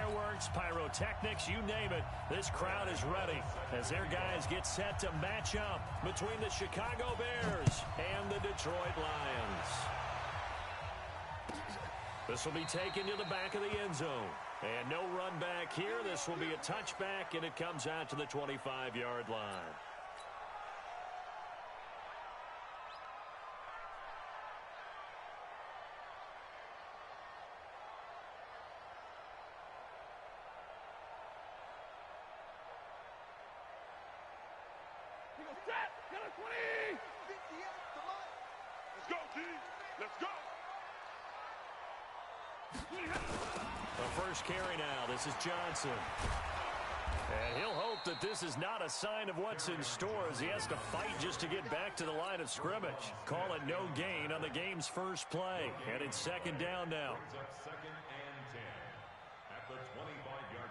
fireworks, pyrotechnics, you name it. This crowd is ready as their guys get set to match up between the Chicago Bears and the Detroit Lions. This will be taken to the back of the end zone. And no run back here. This will be a touchback, and it comes out to the 25-yard line. Let's go, G. Let's go. The first carry now. This is Johnson. And he'll hope that this is not a sign of what's in store as he has to fight just to get back to the line of scrimmage. Call it no gain on the game's first play. And it's second down now. Second and 10 at the 25-yard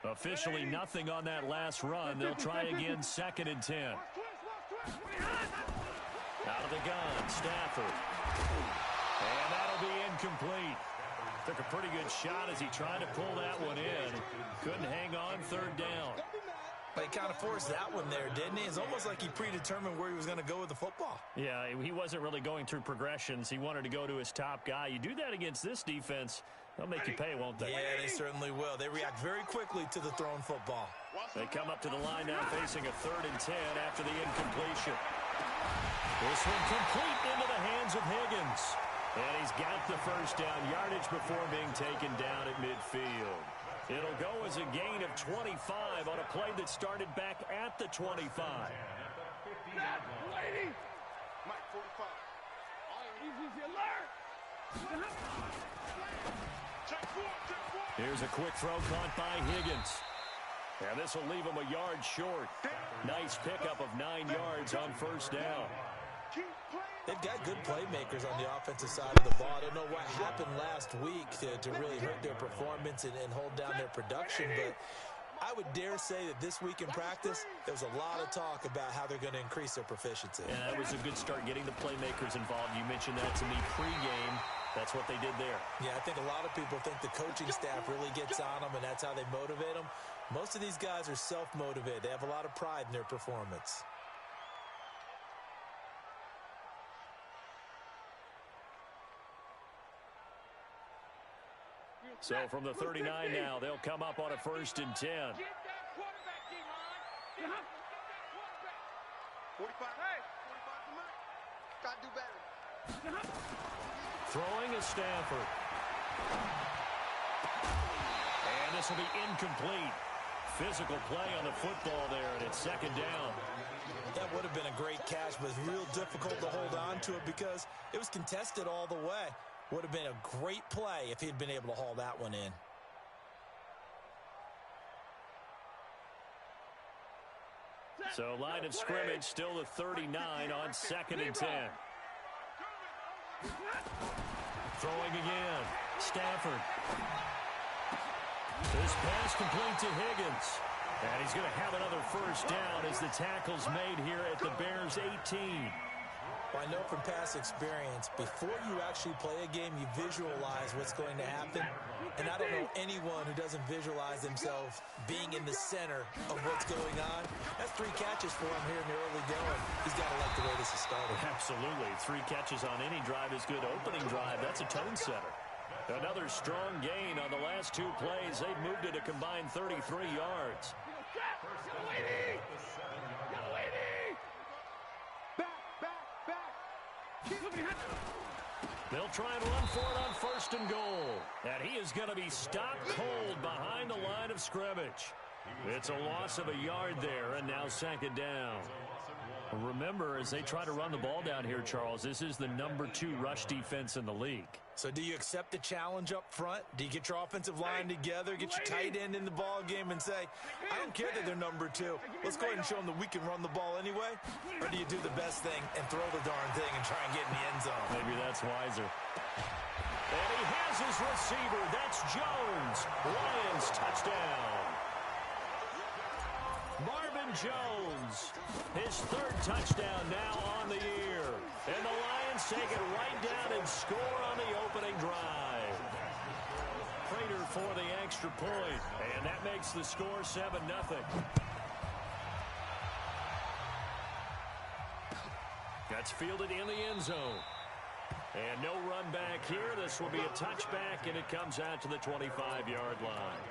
line. Officially nothing on that last run. They'll try again, second and 10. Out of the gun, Stafford. And that'll be incomplete. Took a pretty good shot as he tried to pull that one in. Couldn't hang on, third down. But he kind of forced that one there, didn't he? It's almost like he predetermined where he was going to go with the football. Yeah, he wasn't really going through progressions. He wanted to go to his top guy. You do that against this defense, they'll make you pay, won't they? Yeah, they certainly will. They react very quickly to the thrown football. They come up to the line now facing a third and 10 after the incompletion. This one complete into the hands of Higgins. And he's got the first down yardage before being taken down at midfield. It'll go as a gain of 25 on a play that started back at the 25. Lady. Mike, 45. Easy alert. Check four. Here's a quick throw caught by Higgins. And this will leave him a yard short. Nice pickup of 9 yards on first down. They've got good playmakers on the offensive side of the ball. I don't know what happened last week to really hurt their performance and hold down their production, but I would dare say that this week in practice, there was a lot of talk about how they're going to increase their proficiency. And that was a good start getting the playmakers involved. You mentioned that to me pregame. That's what they did there. Yeah, I think a lot of people think the coaching staff really gets on them, and that's how they motivate them. Most of these guys are self-motivated. They have a lot of pride in their performance. So from the 39 now, they'll come up on a first and 10. Get that quarterback, D-line. 45. Hey, 45 to Mike. Got to do better. Throwing is Stafford. And this will be incomplete. Physical play on the football there, and it's second down. That would have been a great catch, but it's real difficult to hold on to it because it was contested all the way. Would have been a great play if he'd been able to haul that one in. So line of scrimmage still the 39 on second and 10. Throwing again. Stafford. This pass complete to Higgins. And he's going to have another first down as the tackle's made here at the Bears 18. Well, I know from past experience, before you actually play a game, you visualize what's going to happen. And I don't know anyone who doesn't visualize themselves being in the center of what's going on. That's 3 catches for him here in the early going. He's got to like the way this is started. Absolutely. 3 catches on any drive is good. Opening drive, that's a tone setter. Another strong gain on the last 2 plays. They've moved it a combined 33 yards. They'll try and run for it on first and goal. And he is going to be stopped cold behind the line of scrimmage. It's a loss of a yard there, and now second down. Remember, as they try to run the ball down here, Charles, this is the number 2 rush defense in the league. So do you accept the challenge up front? Do you get your offensive line together, get your tight end in the ball game and say, I don't care that they're number 2. Let's go ahead and show them that we can run the ball anyway? Or do you do the best thing and throw the darn thing and try and get in the end zone? Maybe that's wiser. And he has his receiver. That's Jones. Lions touchdown. Marvin Jones. His third touchdown now on the year. And the Lions take it right down and score on the opening drive. Prater for the extra point. And that makes the score 7-0. That's fielded in the end zone. And no run back here. This will be a touchback, and it comes out to the 25-yard line.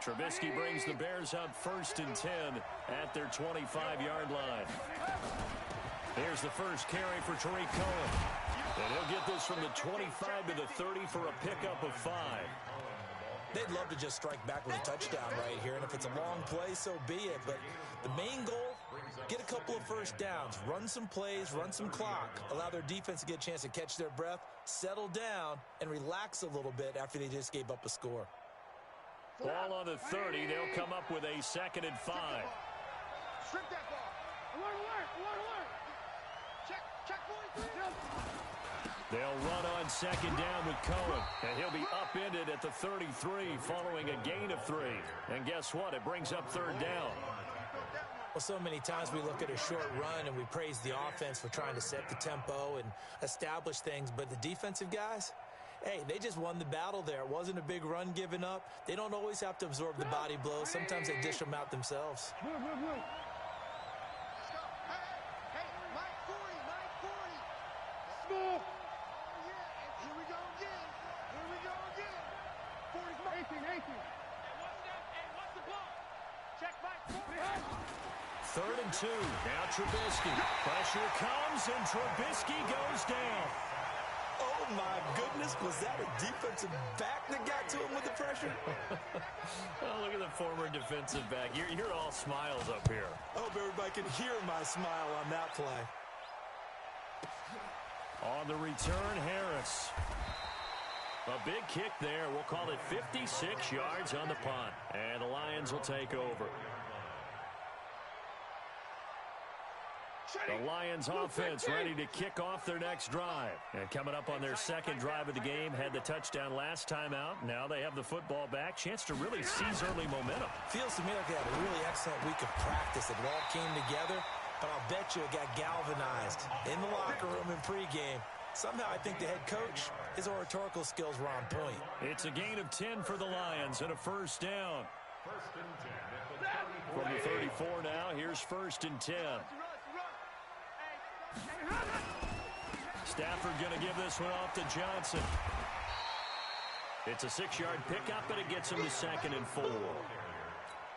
Trubisky brings the Bears up 1st and 10 at their 25-yard line. Here's the first carry for Tariq Cohen. And he'll get this from the 25 to the 30 for a pickup of 5. They'd love to just strike back with a touchdown right here, and if it's a long play, so be it. But the main goal, get a couple of first downs, run some plays, run some clock, allow their defense to get a chance to catch their breath, settle down, and relax a little bit after they just gave up a score. Ball on the 30. They'll come up with a 2nd and 5. Strip that ball. Alert. Check 43. They'll run on 2nd down with Cohen, and he'll be upended at the 33 following a gain of 3. And guess what? It brings up 3rd down. Well, so many times we look at a short run and we praise the offense for trying to set the tempo and establish things, but the defensive guys, hey, they just won the battle there. It wasn't a big run given up. They don't always have to absorb the body blows. Sometimes they dish them out themselves. Third and 2. Now Trubisky. Pressure comes, and Trubisky goes down. Oh, my goodness. Was that a defensive back that got to him with the pressure? Oh, look at the former defensive back. You're all smiles up here. I hope everybody can hear my smile on that play. On the return, Harris. A big kick there. We'll call it 56 yards on the punt. And the Lions will take over. The Lions offense ready to kick off their next drive. And coming up on their 2nd drive of the game, had the touchdown last time out. Now they have the football back. Chance to really seize early momentum. Feels to me like they had a really excellent week of practice. It all came together, but I'll bet you it got galvanized in the locker room in pregame. Somehow I think the head coach, his oratorical skills were on point. It's a gain of 10 for the Lions and a 1st down. From the 34 now, here's 1st and 10. Stafford going to give this one off to Johnson. It's a 6-yard pickup, and it gets him to 2nd and 4.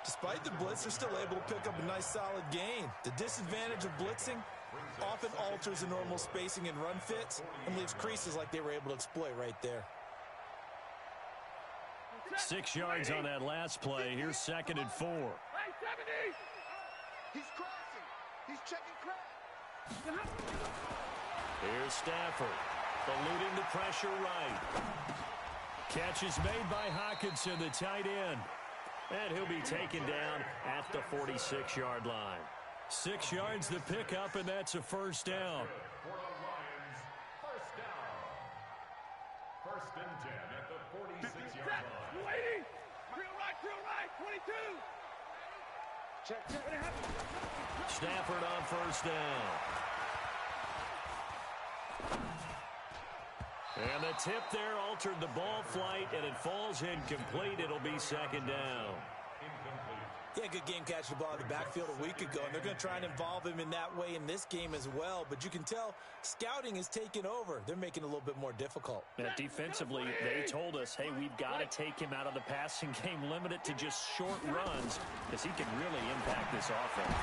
Despite the blitz, they're still able to pick up a nice solid gain. The disadvantage of blitzing often alters the normal spacing and run fits and leaves creases like they were able to exploit right there. 6 yards on that last play. Here's 2nd and 4. He's crossing. He's checking crack. Here's Stafford, eluding the pressure right. Catch is made by Hockenson, the tight end. And he'll be taken down at the 46-yard line. 6 yards the pickup, and that's a 1st down. For the Lions, 1st down. 1st and 10 at the 46-yard line. Waiting. Drill right, 22. Check. Stafford on 1st down. And the tip there altered the ball flight, and it falls incomplete. It'll be 2nd down. Yeah, good game catching the ball in the backfield a week ago, and they're going to try and involve him in that way in this game as well. But you can tell scouting is taking over. They're making it a little bit more difficult. Defensively, they told us, hey, we've got to take him out of the passing game, limit it to just short runs, because he can really impact this offense.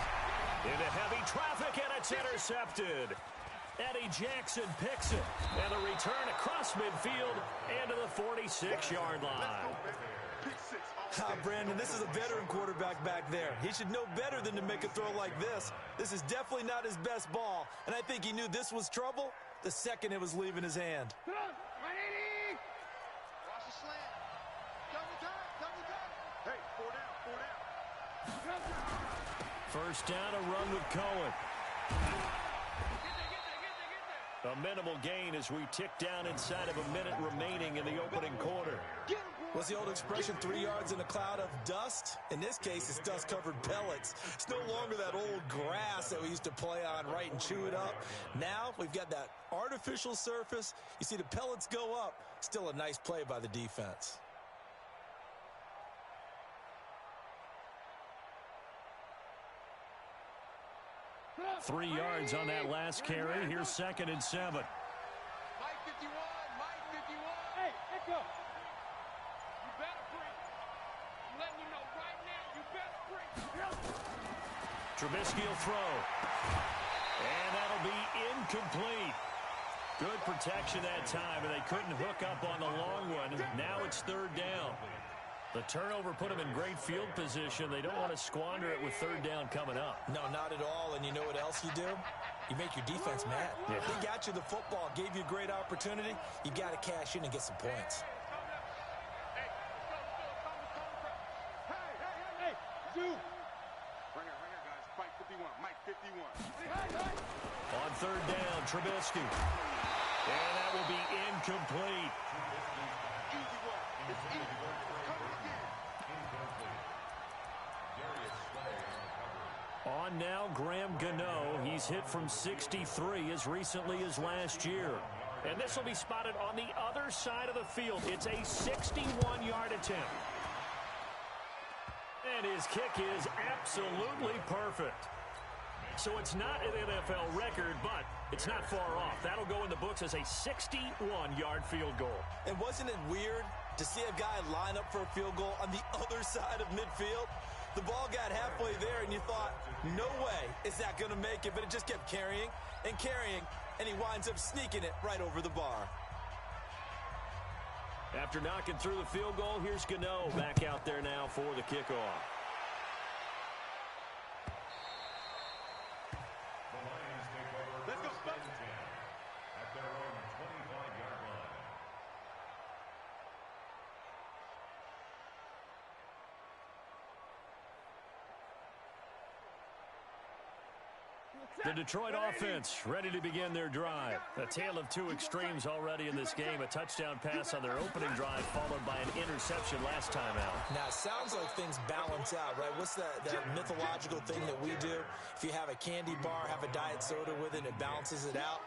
Into heavy traffic, and it's intercepted. Eddie Jackson picks it, and a return across midfield into the 46-yard line. Brandon, this is a veteran quarterback back there. He should know better than to make a throw like this. This is definitely not his best ball, and I think he knew this was trouble the second it was leaving his hand. Watch the slant. Double time. Hey, 4 down. 1st down, a run with Cohen. A minimal gain as we tick down inside of a minute remaining in the opening quarter. What's the old expression, 3 yards in a cloud of dust? In this case, it's dust-covered pellets. It's no longer that old grass that we used to play on, right, and chew it up. Now we've got that artificial surface. You see the pellets go up. Still a nice play by the defense. Three yards on that last carry. Here's 2nd and 7. Mike 51, Mike 51. Hey, Echo. You better bring. I'm letting you know right now, you better bring. Trubisky will throw. And that'll be incomplete. Good protection that time, and they couldn't hook up on the long one. Now it's 3rd down. The turnover put them in great field position. They don't want to squander it with 3rd down coming up. No, not at all. And you know what else you do? You make your defense mad. Yeah. They got you the football, gave you a great opportunity. You got to cash in and get some points. Hey, you. Right here, guys. Mike 51, Mike 51. On 3rd down, Trubisky. And that will be incomplete. Easy work. It's easy work. Cover again. On now, Graham Gano. He's hit from 63 as recently as last year. And this will be spotted on the other side of the field. It's a 61-yard attempt. And his kick is absolutely perfect. So it's not an NFL record, but it's not far off. That'll go in the books as a 61-yard field goal. And wasn't it weird to see a guy line up for a field goal on the other side of midfield? The ball got halfway there, and you thought, no way is that going to make it, but it just kept carrying, and he winds up sneaking it right over the bar. After knocking through the field goal, here's Gano back out there now for the kickoff. Let's go, Buck. At their own 25-yard line. The Detroit offense ready to begin their drive. A tale of two extremes already in this game. A touchdown pass on their opening drive followed by an interception last time out. Now, it sounds like things balance out, right? What's that mythological thing that we do? If you have a candy bar, have a diet soda with it, it balances it out.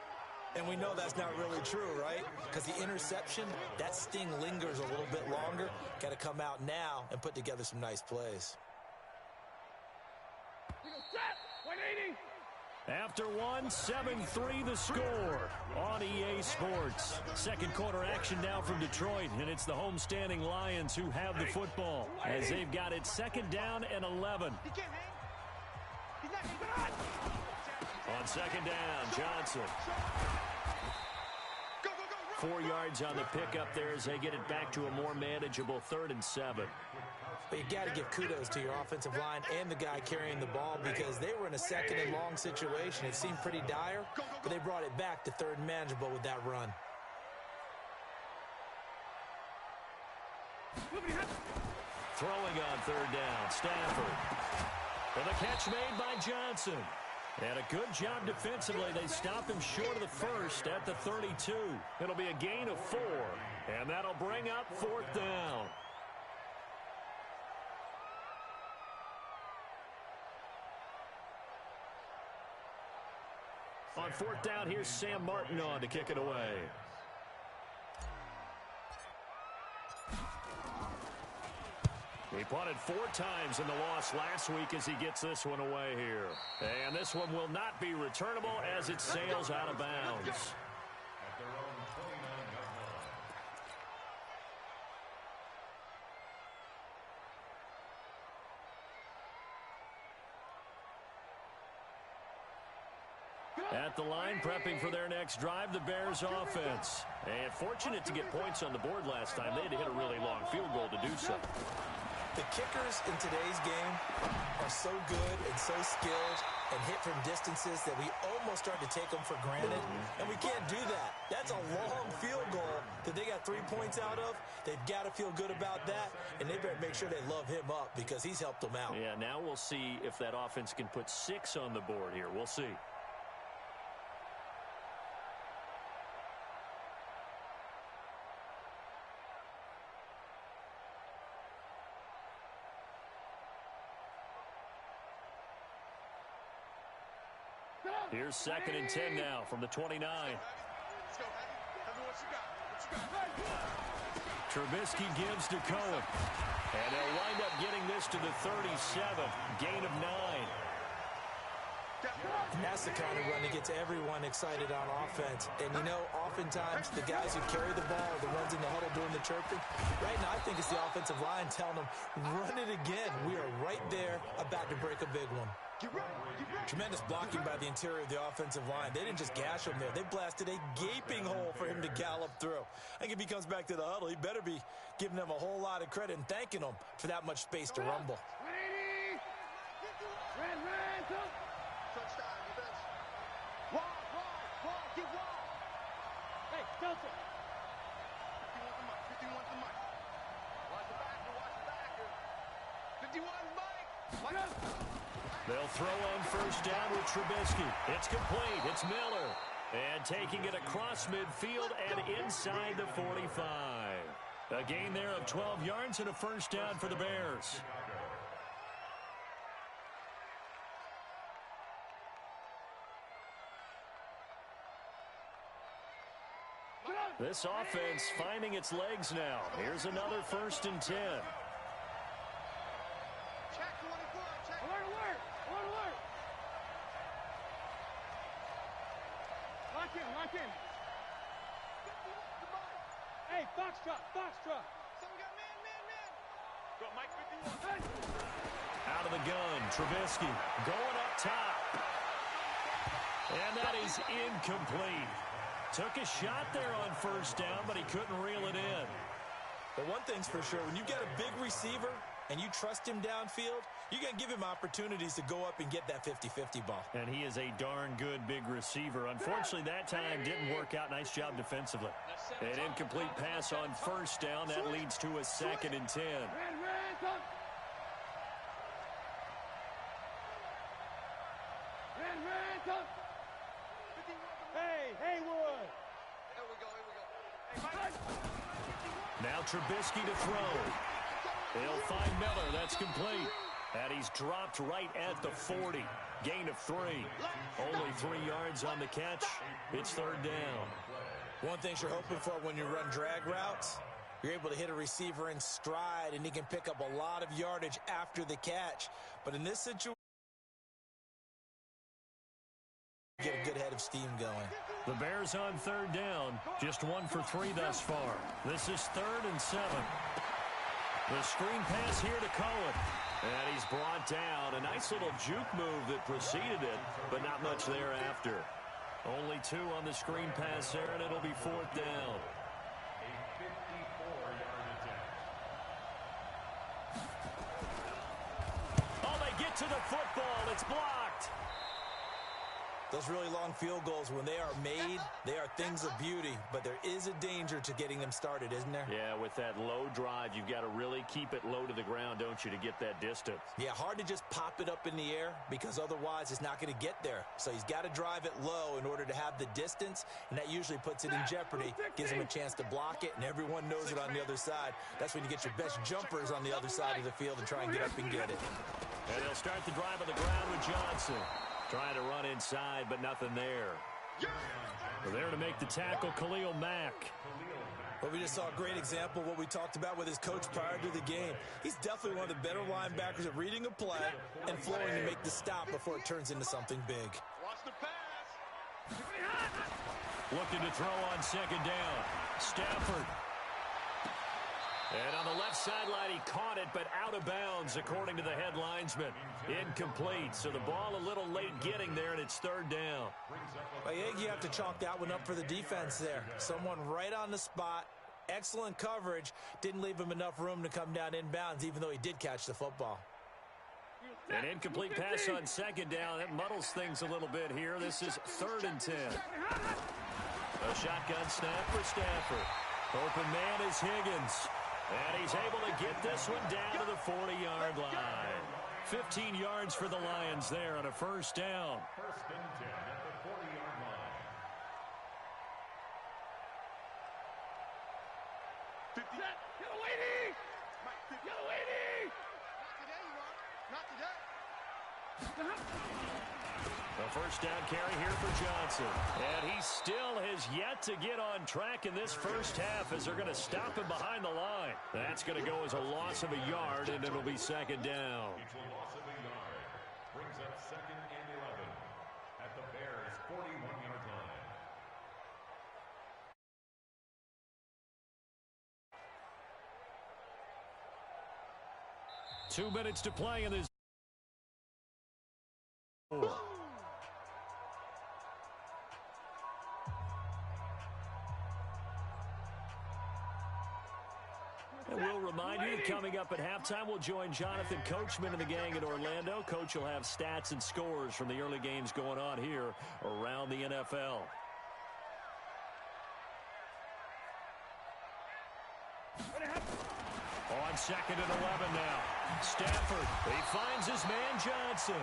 And we know that's not really true, right? Because the interception, that sting lingers a little bit longer. Got to come out now and put together some nice plays. Set. 180. After one, 7-3 the score on EA Sports. Second quarter action now from Detroit, and it's the homestanding Lions who have the football as they've got it 2nd down and 11. He can't hang. He's not hanging. On 2nd down, Johnson. Go, go, go. 4 yards on the pickup there as they get it back to a more manageable 3rd and 7. But you got to give kudos to your offensive line and the guy carrying the ball because they were in a 2nd and long situation. It seemed pretty dire, but they brought it back to 3rd and manageable with that run. Throwing on 3rd down, Stafford. And the catch made by Johnson. And a good job defensively. They stop him short of the first at the 32. It'll be a gain of 4, and that'll bring up 4th down. On 4th down, here's Sam Martin on to kick it away. He punted 4 times in the loss last week as he gets this one away here. And this one will not be returnable as it sails out of bounds. At their own 29-yard line. At the line, prepping for their next drive, the Bears offense. And fortunate to get points on the board last time. They had to hit a really long field goal to do so. The kickers in today's game are so good and so skilled and hit from distances that we almost start to take them for granted, and we can't do that. That's a long field goal that they got 3 points out of. They've got to feel good about that, and they better make sure they love him up because he's helped them out. Yeah, now we'll see if that offense can put 6 on the board here. We'll see. Here's 2nd and 10 now from the 29. Let's go, Heavy. Heavy, what you got? What you got? Trubisky gives to Cohen. And they'll wind up getting this to the 37. Gain of 9. And that's the kind of run that gets everyone excited on offense. And, you know, oftentimes the guys who carry the ball are the ones in the huddle doing the chirping. Right now, I think it's the offensive line telling them, run it again. We are right there about to break a big one. Tremendous blocking by the interior of the offensive line. They didn't just gash him there. They blasted a gaping hole for him to gallop through. I think if he comes back to the huddle, he better be giving them a whole lot of credit and thanking them for that much space to rumble. Touchdown, defense. Wall, get wall. Hey, Delta. 51 to Mike. Watch the backer. 51, Mike. They'll throw on 1st down with Trubisky. It's complete. It's Miller. And taking it across midfield and inside the 45. A gain there of 12 yards and a 1st down for the Bears. This offense finding its legs now. Here's another 1st and 10. Check 24, check. Alert. Lock in. Hey, box drop. So we got man. Go, Mike, 51. Out of the gun, Trubisky going up top. And that is incomplete. Took a shot there on 1st down, but he couldn't reel it in. But one thing's for sure, when you got a big receiver and you trust him downfield, you're going to give him opportunities to go up and get that 50-50 ball. And he is a darn good big receiver. Unfortunately, that time didn't work out. Nice job defensively. An incomplete pass on 1st down. That leads to a 2nd and 10. Hey, Haywood. Here we go. Hey, Mike. Now Trubisky to throw. They'll find Miller. That's complete. And he's dropped right at the 40. Gain of 3. Only 3 yards on the catch. It's 3rd down. One thing you're hoping for when you run drag routes, you're able to hit a receiver in stride, and he can pick up a lot of yardage after the catch. But in this situation, get a good head of steam going. The Bears on 3rd down. Just 1 for 3 thus far. This is 3rd and 7. The screen pass here to Cohen. And he's brought down. A nice little juke move that preceded it, but not much thereafter. Only 2 on the screen pass there, and it'll be 4th down. A 54-yard attempt. Oh, they get to the football. It's blocked. Those really long field goals, when they are made, they are things of beauty, but there is a danger to getting them started, isn't there? Yeah, with that low drive, you've got to really keep it low to the ground, don't you, to get that distance. Yeah, hard to just pop it up in the air because otherwise it's not going to get there. So he's got to drive it low in order to have the distance, and that usually puts it in jeopardy, gives him a chance to block it, and everyone knows it on the other side. That's when you get your best jumpers on the other side of the field and try and get up and get it. And they'll start the drive on the ground with Johnson. Trying to run inside, but nothing there. We're there to make the tackle, Khalil Mack. Well, we just saw a great example of what we talked about with his coach prior to the game. He's definitely one of the better linebackers at reading a play and flowing to make the stop before it turns into something big. Watch the pass. Looking to throw on 2nd down. Stafford. And on the left sideline, he caught it, but out of bounds, according to the head linesman. Incomplete, so the ball a little late getting there, and it's 3rd down. I think you have to chalk that one up for the defense there. Someone right on the spot, excellent coverage, didn't leave him enough room to come down inbounds, even though he did catch the football. An incomplete pass on 2nd down. That muddles things a little bit here. This is 3rd and 10. A shotgun snap for Stafford. Open man is Higgins. And he's able to get this one down to the 40-yard line. 15 yards for the Lions there on a 1st down. 1st and 10 at the 40-yard line. 50. Get away, Mike, 50. Get away, Not today, you are. Not today. A first down carry here for Johnson. And he still has yet to get on track in this first half as they're going to stop him behind the line. That's going to go as a loss of a yard, and it'll be second down. It's a loss of a yard. Brings up 2nd and 11 at the Bears' 41-yard line. Two minutes to play in this. And we'll remind you that coming up at halftime, we'll join Jonathan Coachman and the gang in Orlando. Coach will have stats and scores from the early games going on here around the NFL. On 2nd and 11 now. Stafford, he finds his man Johnson.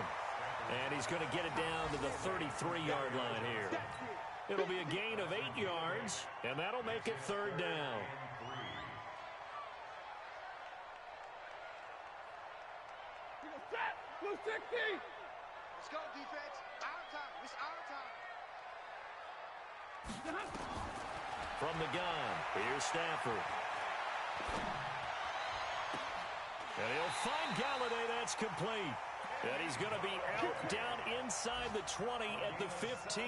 And he's going to get it down to the 33-yard line here. It'll be a gain of 8 yards, and that'll make it third down. Blue 60. Let's go, defense. Our time. It's our time. From the gun, here's Stafford. And he'll find Galladay. That's complete. And he's going to be out down inside the 20 at the 15.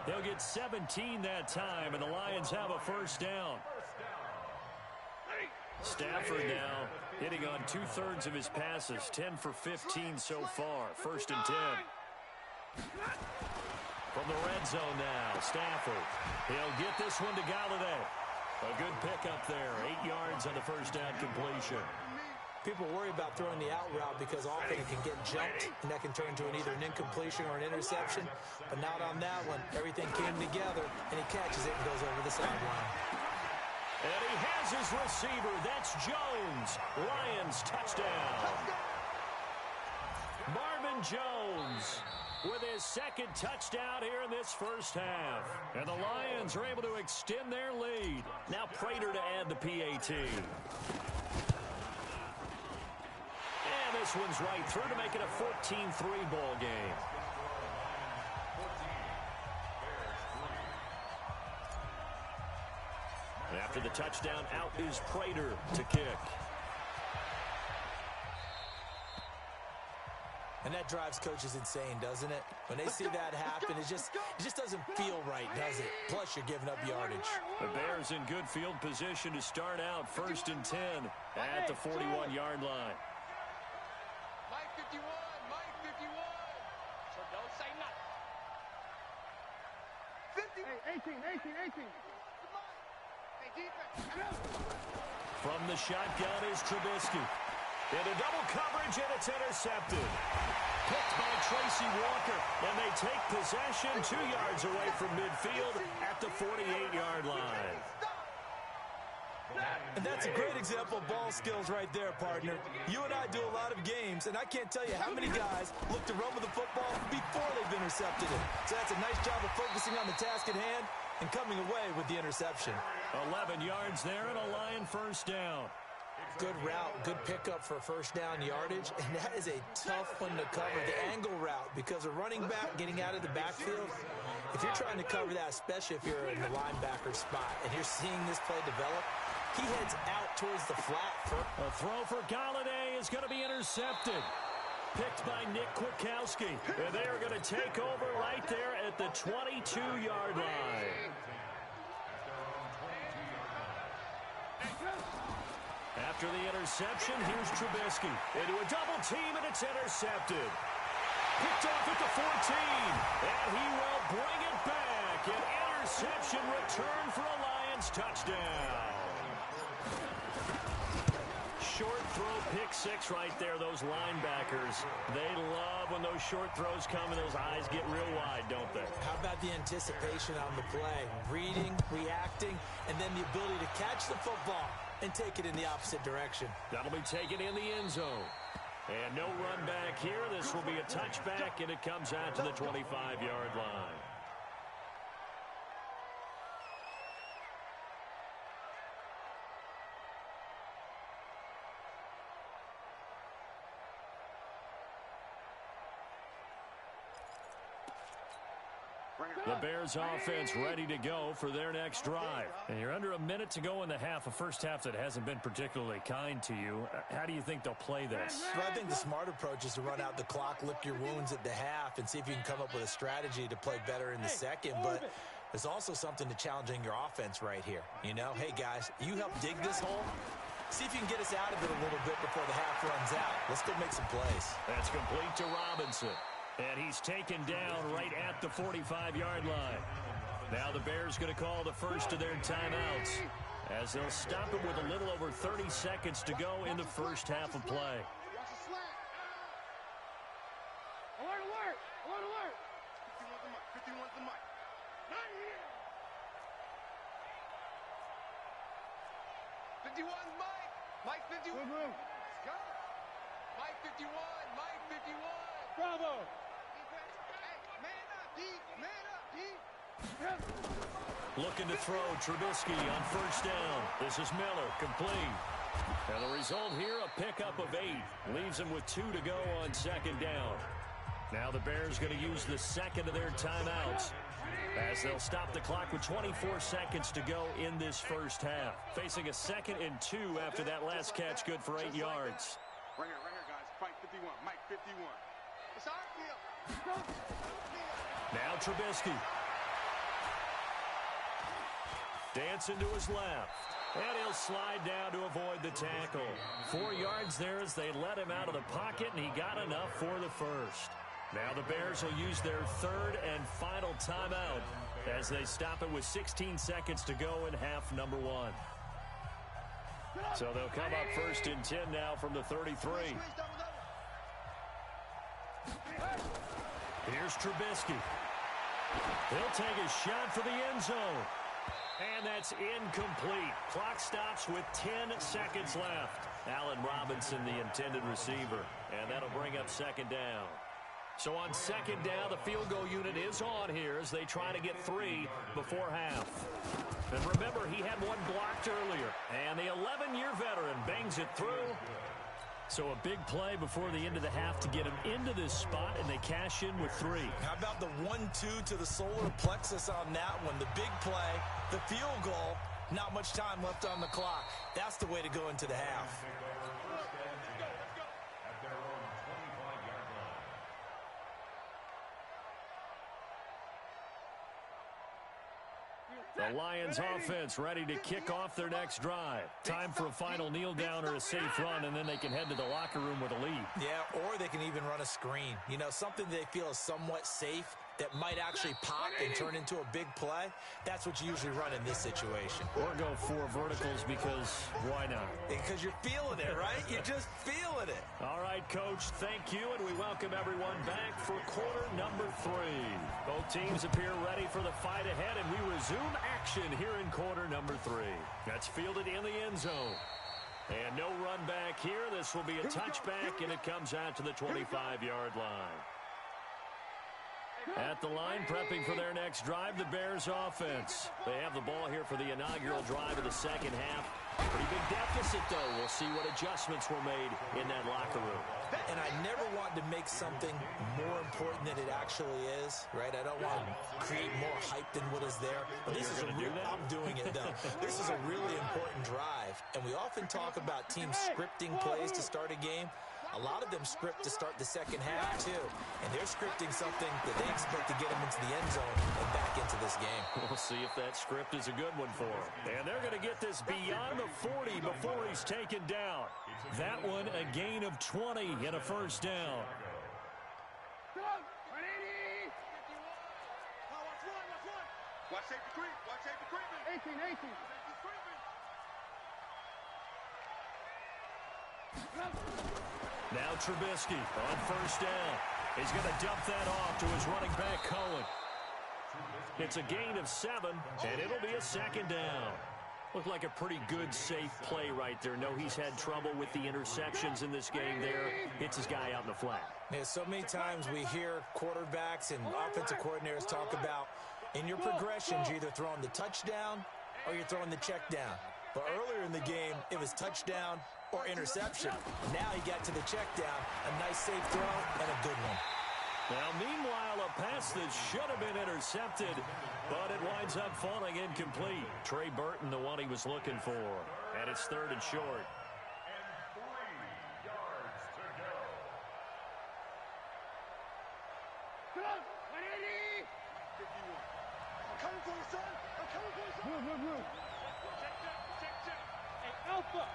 They'll get 17 that time, and the Lions have a first down. Stafford now hitting on 2/3 of his passes, 10 for 15 so far. 1st and 10. From the red zone now, Stafford. He'll get this one to Galladay. A good pickup there, 8 yards on the first down completion. People worry about throwing the out route because often it can get jumped, and that can turn into either an incompletion or an interception. But not on that one. Everything came together, and he catches it and goes over the sideline. And he has his receiver. That's Jones. Lions touchdown. Marvin Jones with his 2nd touchdown here in this first half. And the Lions are able to extend their lead. Now Prater to add the PAT. And this one's right through to make it a 14-3 ball game. And after the touchdown, out is Prater to kick. And that drives coaches insane, doesn't it? When they see that happen, it just doesn't feel right, does it? Plus, you're giving up yardage. The Bears in good field position to start out 1st and 10 at the 41-yard line. Mike 51, Mike 51. So don't say nothing. 50. Hey, 18. Hey, defense. From the shotgun is Trubisky. Into double coverage, and it's intercepted. Picked by Tracy Walker, and they take possession 2 yards away from midfield at the 48-yard line. And that's a great example of ball skills right there, partner. You and I do a lot of games, and I can't tell you how many guys look to run with the football before they've intercepted it. So that's a nice job of focusing on the task at hand and coming away with the interception. 11 yards there and a Lion first down. Good route, good pickup for first down yardage, and that is a tough one to cover, the angle route, because a running back getting out of the backfield, if you're trying to cover that, especially if you're in the linebacker spot, and you're seeing this play develop, he heads out towards the flat. A throw for Galladay is going to be intercepted. Picked by Nick Kwiatkowski, and they are going to take over right there at the 22-yard line. After the interception, here's Trubisky. Into a double team, and it's intercepted. Picked off at the 14, and he will bring it back. An interception return for a Lions touchdown. Short throw, pick 6 right there. Those linebackers, they love when those short throws come and those eyes get real wide, don't they? How about the anticipation on the play? Reading, reacting, and then the ability to catch the football and take it in the opposite direction. That'll be taken in the end zone. And no run back here. This will be a touchback, and it comes out to the 25-yard line. The Bears offense ready to go for their next drive. And you're under a minute to go in the half, a first half that hasn't been particularly kind to you. How do you think they'll play this? Well, I think the smart approach is to run out the clock, lick your wounds at the half, and see if you can come up with a strategy to play better in the second. But there's also something to challenging your offense right here. You know, hey, guys, you help dig this hole. See if you can get us out of it a little bit before the half runs out. Let's go make some plays. That's complete to Robinson. And he's taken down right at the 45-yard line. Now the Bears going to call the first of their timeouts, as they'll stop it with a little over 30 seconds to go in the first half of play. Alert, alert! Alert, alert! 51's the mic. Not here! 51's Mike. Mike 51. Move. Let's go. Mike 51. Mike 51. Bravo! Hey, man up, D. Man up, D. Looking to throw Trubisky on first down. This is Miller, complete. And the result here, a pickup of 8. Leaves him with 2 to go on second down. Now the Bears going to use the second of their timeouts, as they'll stop the clock with 24 seconds to go in this first half. Facing a 2nd and 2 after that last catch, good for 8 yards. Right here, guys. Mike 51. Mike 51. It's our field. Now Trubisky. Dancing to his left. And he'll slide down to avoid the tackle. 4 yards there as they let him out of the pocket, and he got enough for the first. Now the Bears will use their 3rd and final timeout as they stop it with 16 seconds to go in half number 1. So they'll come up 1st and 10 now from the 33. Here's Trubisky. He'll take a shot for the end zone. And that's incomplete. Clock stops with 10 seconds left. Allen Robinson, the intended receiver. And that'll bring up 2nd down. So on 2nd down, the field goal unit is on here as they try to get 3 before half. And remember, he had 1 blocked earlier. And the 11-year veteran bangs it through. So a big play before the end of the half to get him into this spot, and they cash in with 3. How about the 1-2 to the solar plexus on that one? The big play, the field goal, not much time left on the clock. That's the way to go into the half. The Lions offense ready to kick off their next drive. Time for a final kneel down or a safe run, and then they can head to the locker room with a lead. Yeah, or they can even run a screen. You know, something they feel is somewhat safe that might actually pop and turn into a big play. That's what you usually run in this situation. Or go 4 verticals, because why not? Because you're feeling it, right? You're just feeling it. All right, Coach, thank you, and we welcome everyone back for quarter number 3. Both teams appear ready for the fight ahead, and we resume action here in quarter number 3. That's fielded in the end zone. And no run back here. This will be a touchback, and it comes out to the 25-yard line. At the line, prepping for their next drive, the Bears offense. They have the ball here for the inaugural drive of the second half. Pretty big deficit, though. We'll see what adjustments were made in that locker room. And I never want to make something more important than it actually is, right? I don't want to create more hype than what is there. But this is I'm doing it, though. This is a really important drive. And we often talk about teams scripting plays to start a game. A lot of them script to start the second half, too. And they're scripting something that they expect to get them into the end zone and back into this game. We'll see if that script is a good one for them. And they're going to get this beyond the 40 before he's taken down. That one, a gain of 20 and a first down. Watch safety creep. Watch safety creeping. 18. Now Trubisky on first down. He's going to dump that off to his running back, Cohen. It's a gain of 7, and it'll be a 2nd down. Looked like a pretty good, safe play right there. No, he's had trouble with the interceptions in this game there. Hits his guy out in the flat. Yeah, so many times we hear quarterbacks and offensive coordinators talk about in your progressions, you're either throwing the touchdown or you're throwing the check down. But earlier in the game, it was touchdown or interception. Now he got to the check down, a nice safe throw, and a good one. Now, meanwhile, a pass that should have been intercepted, but it winds up falling incomplete. Trey Burton, the one he was looking for. And it's 3rd and short. And 3 yards to go. Come on, 180! 51. I'm coming for you, son. I'm coming for you, son. Move. Check. Hey, Alpha!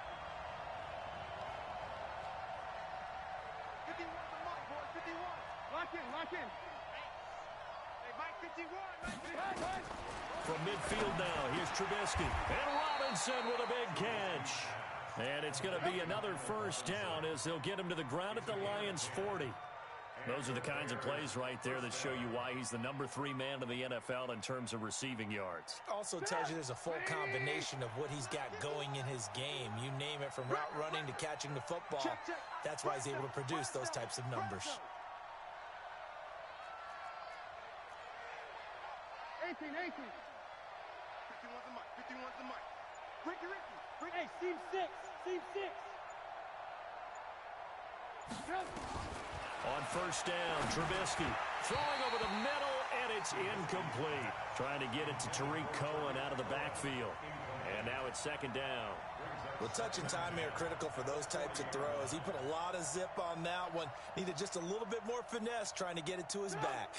51's the mark, boys. 51. Lock in. Hey, Mike 51. Mike 51. From midfield now, here's Trubisky. And Robinson with a big catch. And it's going to be another first down as they'll get him to the ground at the Lions' 40. Those are the kinds of plays right there that show you why he's the number 3 man in the NFL in terms of receiving yards. Also tells you there's a full combination of what he's got going in his game. You name it, from route running to catching the football. That's why he's able to produce those types of numbers. 18. 51's the mic. 51's the mic. Ricky. Hey, seam 6. On first down, Trubisky throwing over the middle, and it's incomplete. Trying to get it to Tariq Cohen out of the backfield. And now it's 2nd down. Well, touch and time are critical for those types of throws. He put a lot of zip on that one. Needed just a little bit more finesse trying to get it to his back.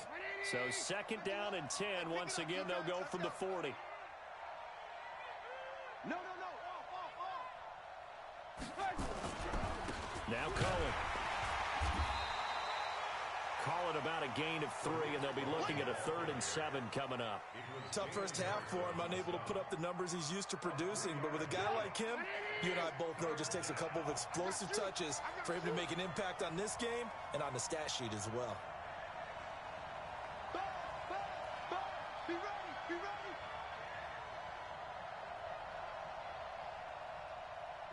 So 2nd down and 10. Once again, they'll go from the 40. No. Off. Now Cohen. Call it about a gain of 3, and they'll be looking at a 3rd and 7 coming up. Tough first half for him, unable to put up the numbers he's used to producing. But with a guy like him, you and I both know it just takes a couple of explosive touches for him to make an impact on this game and on the stat sheet as well. Be ready.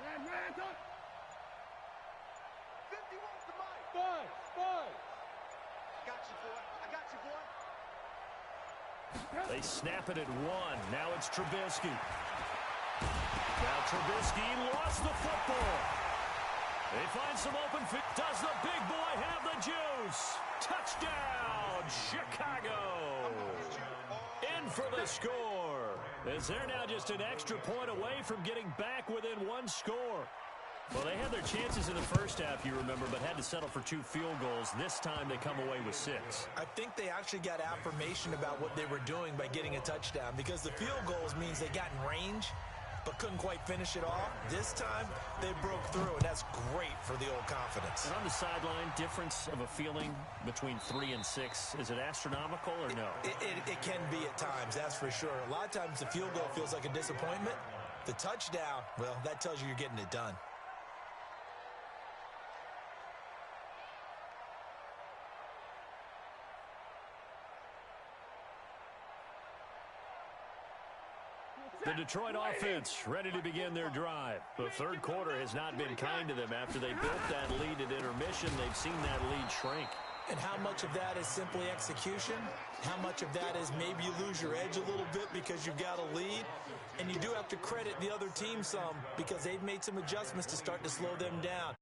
Ran, 51's the mic. Five. I got you, boy. They snap it at 1. Now it's Trubisky. Now Trubisky lost the football. They find some open field. Does the big boy have the juice? Touchdown, Chicago. In for the score. As they're now just an extra point away from getting back within 1 score. Well, they had their chances in the first half, you remember, but had to settle for 2 field goals. This time they come away with 6. I think they actually got affirmation about what they were doing by getting a touchdown, because the field goals means they got in range but couldn't quite finish it off. This time they broke through, and that's great for the old confidence. And on the sideline, difference of a feeling between 3 and 6, is it astronomical or no? It can be at times, that's for sure. A lot of times the field goal feels like a disappointment. The touchdown, well, that tells you you're getting it done. The Detroit offense ready to begin their drive. The 3rd quarter has not been kind to them. After they built that lead at intermission, they've seen that lead shrink. And how much of that is simply execution? How much of that is maybe you lose your edge a little bit because you've got a lead? And you do have to credit the other team some, because they've made some adjustments to start to slow them down.